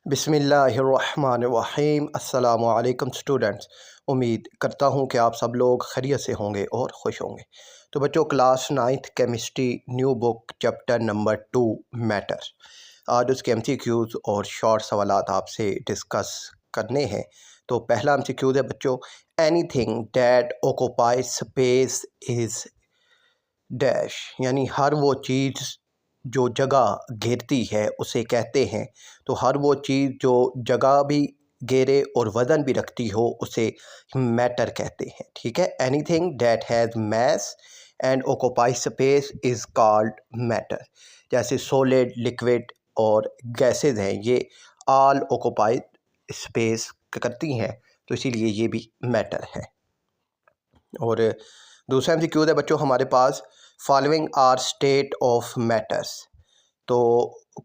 बिस्मिल्लाहिर्रहमानिर्रहीम। अस्सलामु अलैकुम स्टूडेंट्स। उम्मीद करता हूँ कि आप सब लोग खैरियत से होंगे और खुश होंगे। तो बच्चों, class 9th chemistry new book chapter number 2 matter, आज उसके एमसीक्यूज़ और शॉर्ट सवालात आपसे डिस्कस करने हैं। तो पहला एमसीक्यूज़ है बच्चों, anything that occupy space is dash, यानी हर वो चीज़ जो जगह घेरती है उसे कहते हैं। तो हर वो चीज़ जो जगह भी घेरे और वज़न भी रखती हो उसे मैटर कहते हैं। ठीक है, anything that has mass and occupy space is called matter. जैसे सॉलिड, लिक्विड और गैसेज हैं, ये ऑल ऑक्यूपाई स्पेस करती हैं, तो इसीलिए ये भी मैटर है। और दूसरा एमसीक्यू है बच्चों हमारे पास, following are state of matters. तो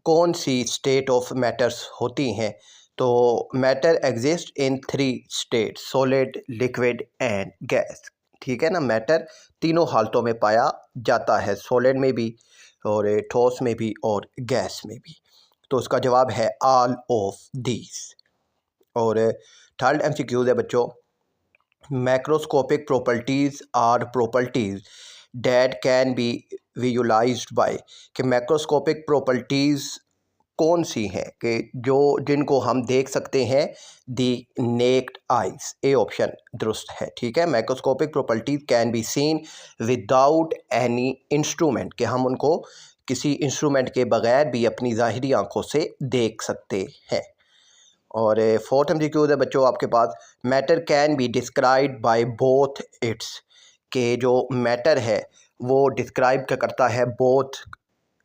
कौन सी स्टेट ऑफ मैटर्स होती हैं? तो matter exist in 3 state, solid, liquid and gas. ठीक है ना, मैटर तीनों हालतों में पाया जाता है, सॉलिड में भी और ठोस में भी और गैस में भी। तो उसका जवाब है ऑल ऑफ दीज। और थर्ड एमसीक्यू है बच्चों, macroscopic properties are properties that can be visualized by. कि मैक्रोस्कोपिक प्रॉपर्टीज़ कौन सी हैं कि जो जिनको हम देख सकते हैं दी नेक्ड आइज। ए ऑप्शन दुरुस्त है। ठीक है, macroscopic properties can be seen without any instrument, कि हम उनको किसी इंस्ट्रूमेंट के बगैर भी अपनी ज़ाहिरी आंखों से देख सकते हैं। और फोर्थ एमसीक्यू है बच्चों आपके पास, matter can be described by both its. के जो मैटर है वो डिस्क्राइब करता है both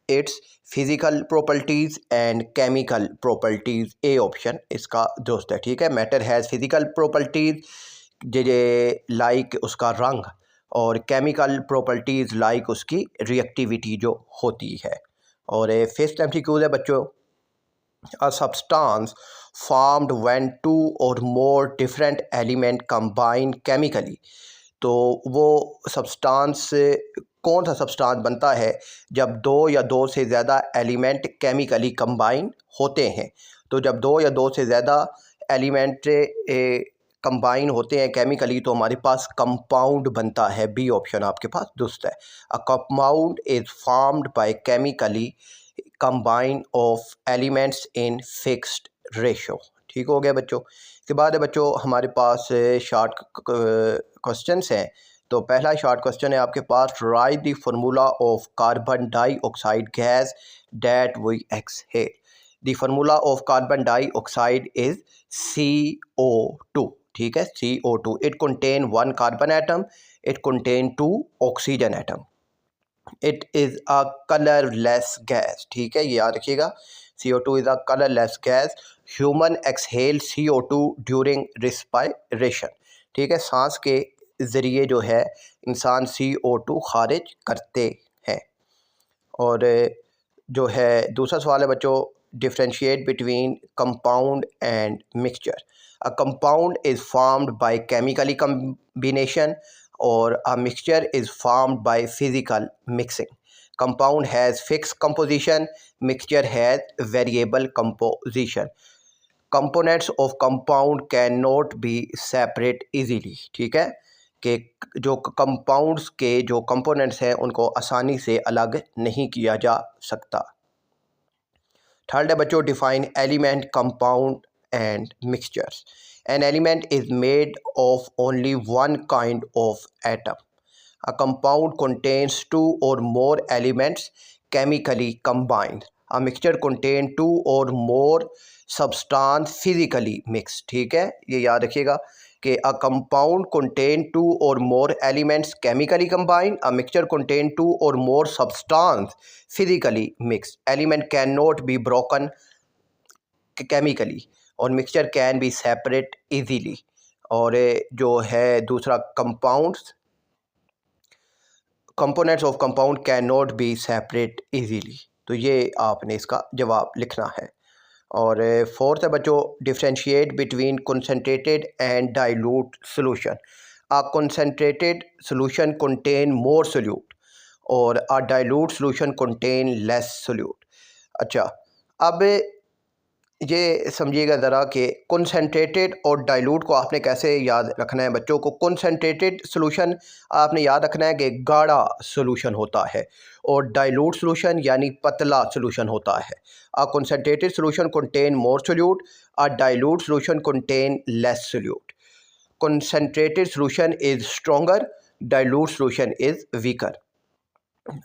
its physical properties and chemical properties. A option इसका दुरुस्त है। ठीक है, मैटर हैज़ फिज़िकल प्रॉपर्टीज़ जे लाइक उसका रंग, और केमिकल प्रॉपर्टीज़ लाइक उसकी रिएक्टिविटी जो होती है। और फिफ्थ एमसीक्यू है बच्चों, a substance formed when two or more different element combine chemically। तो वो सब्सटेंस, कौन सा सब्सटेंस बनता है जब दो या दो से ज़्यादा एलिमेंट केमिकली कंबाइन होते हैं। तो जब दो या दो से ज़्यादा एलिमेंट कंबाइन होते हैं केमिकली तो हमारे पास कंपाउंड बनता है। बी ऑप्शन आपके पास दुरुस्त है। A compound is formed by chemically combine of elements in fixed ratio. ठीक हो गया बच्चों। इसके बाद है बच्चों हमारे पास शॉर्ट क्वेश्चंस हैं। तो पहला शॉर्ट क्वेश्चन है आपके पास, write the formula of carbon dioxide gas that we exhale. The formula of carbon dioxide is CO2। ठीक है, CO2। It contain 1 carbon atom, it contain 2 oxygen atom, it is a colourless gas. ठीक है, ये याद रखिएगा, CO2 is a colourless gas. Human exhale CO2 during respiration. ठीक है, सांस के ज़रिए जो है इंसान CO2 खारिज करते हैं। और जो है दूसरा सवाल है बच्चों, differentiate between compound and mixture. A compound is formed by chemically combination और a mixture is formed by physical mixing. Compound has fixed composition, mixture has variable composition. Components of compound cannot be separate easily. ठीक है, कि जो compounds के जो components हैं उनको आसानी से अलग नहीं किया जा सकता। थर्ड है बच्चों, define element, compound and mixtures. An element is made of only one kind of atom. A compound contains 2 or more elements chemically combined. A mixture contains 2 or more substance physically mixed. ठीक है, ये याद रखिएगा कि a compound contains 2 or more elements chemically combined. A mixture contains 2 or more substance physically mixed. Element cannot be broken chemically और mixture can be separate easily. और जो है दूसरा, components of compound can not be separate easily. तो ये आपने इसका जवाब लिखना है। और फोर्थ है बच्चों, differentiate between concentrated and dilute solution. A concentrated solution contain more solute और a dilute solution contain less solute. अच्छा, अब ये समझिएगा ज़रा कि कंसंट्रेटेड और डाइल्यूट को आपने कैसे याद रखना है बच्चों को। कंसंट्रेटेड सॉल्यूशन आपने याद रखना है कि गाढ़ा सॉल्यूशन होता है और डाइल्यूट सॉल्यूशन यानी पतला सॉल्यूशन होता है। A concentrated solution contain more solute, a dilute solution contain less solute. Concentrated solution is stronger, dilute solution is weaker.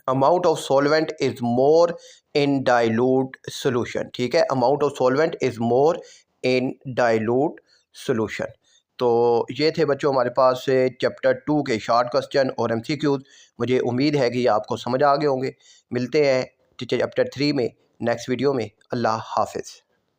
Amount of solvent is more in dilute solution. ठीक है, amount of solvent is more in dilute solution. तो ये थे बच्चों हमारे पास से chapter 2 के short question और एमसीक्यूज़। मुझे उम्मीद है कि ये आपको समझ आ गए होंगे। मिलते हैं चैप्टर 3 में नेक्स्ट वीडियो में। अल्लाह हाफिज़।